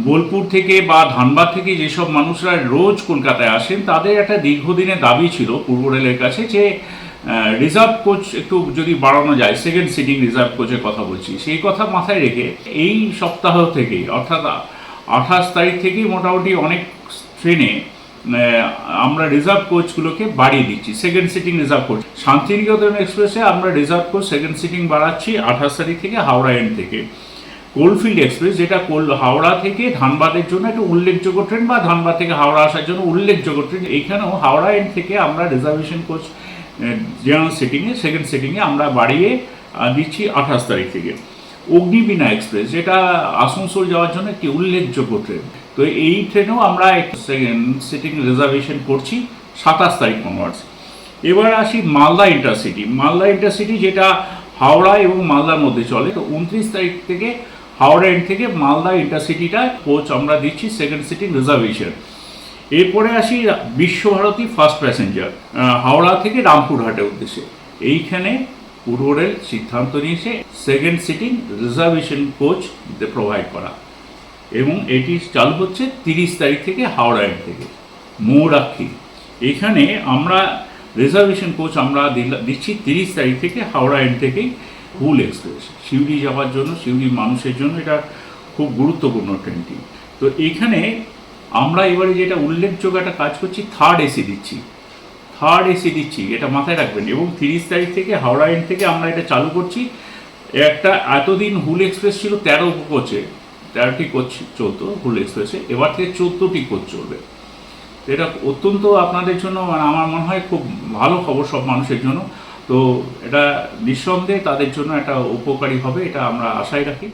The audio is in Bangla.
বোলপুর থেকে বা ধানবাদ থেকে যেসব মানুষরা রোজ কলকাতায় আসেন তাদের একটা দীর্ঘদিনের দাবি ছিল পূর্ব রেলের কাছে যে রিজার্ভ কোচ একটু যদি বাড়ানো যায়, সেকেন্ড সিটিং রিজার্ভ কোচের কথা বলছি, সেই কথা মাথায় রেখে এই সপ্তাহ থেকেই অর্থাৎ 28 থেকেই মোটামুটি অনেক ট্রেনে আমরা রিজার্ভ কোচগুলোকে বাড়িয়ে দিচ্ছি, second sitting reserve coach. Shantiniketan এক্সপ্রেসে আমরা রিজার্ভ কোচ সেকেন্ড সিটিং বাড়াচ্ছি 28 থেকে হাওড়া এন্ড থেকে। কোলফিল্ড এক্সপ্রেস, যেটা হাওড়া থেকে ধানবাদের জন্য একটা উল্লেখযোগ্য ট্রেন বা ধানবাদ থেকে হাওড়া আসার জন্য উল্লেখযোগ্য ট্রেন, এইখানেও হাওড়া এন্ড থেকে আমরা রিজার্ভেশন কোচ জেনারেল সিটিংয়ে সেকেন্ড সিটিংয়ে আমরা বাড়িয়ে দিচ্ছি 28 থেকে। অগ্নিবীণা এক্সপ্রেস, যেটা আসানসোল যাওয়ার জন্য একটি উল্লেখযোগ্য ট্রেন, তো এই ট্রেনেও আমরা সেকেন্ড সিটিং রিজার্ভেশন করছি 27 অনওয়ার্ডস। এবার আসি মালদা ইন্টারসিটি। মালদা ইন্টারসিটি যেটা হাওড়া এবং মালদার মধ্যে চলে, তো 29 থেকে হাওড়া এন্ড থেকে মালদা ইন্টারসিটিটা কোচ আমরা দিচ্ছি সেকেন্ড সিটিং রিজার্ভেশন। এরপরে আসি বিশ্বভারতী ফার্স্ট প্যাসেঞ্জার হাওড়া থেকে রামপুরহাটের উদ্দেশ্যে। এইখানে পূর্ব রেল সিদ্ধান্ত নিয়েছে second sitting reservation coach provide করা, এবং এটি চালু হচ্ছে 30 থেকে হাওড়া এন্ড থেকে। মৌরাক্ষী, এখানে আমরা রিজার্ভেশন কোচ আমরা দিচ্ছি 30 থেকে হাওড়া এন্ড থেকেই। হুল এক্সপ্রেস, শিউরি যাওয়ার জন্য, শিউরি মানুষের জন্য এটা খুব গুরুত্বপূর্ণ ট্রেনটি। তো এখানে আমরা এবারে যেটা উল্লেখযোগ্য একটা কাজ করছি, থার্ড এসি দিচ্ছি, এটা মাথায় রাখবেন। এবং 30 থেকে হাওড়া এন্ড থেকে আমরা এটা চালু করছি। একটা এতদিন হুল এক্সপ্রেস ছিল 13 কোচে, 13টি কোচ চলতো হুল এক্সপ্রেসে, এবার থেকে 14টি কোচ চলবে। এটা অত্যন্ত আপনাদের জন্য, মানে আমার মনে হয় খুব ভালো খবর সব মানুষের জন্য। তো এটা নিঃসন্দেহে তাদের জন্য একটা উপকারী হবে, এটা আমরা আশায় রাখি।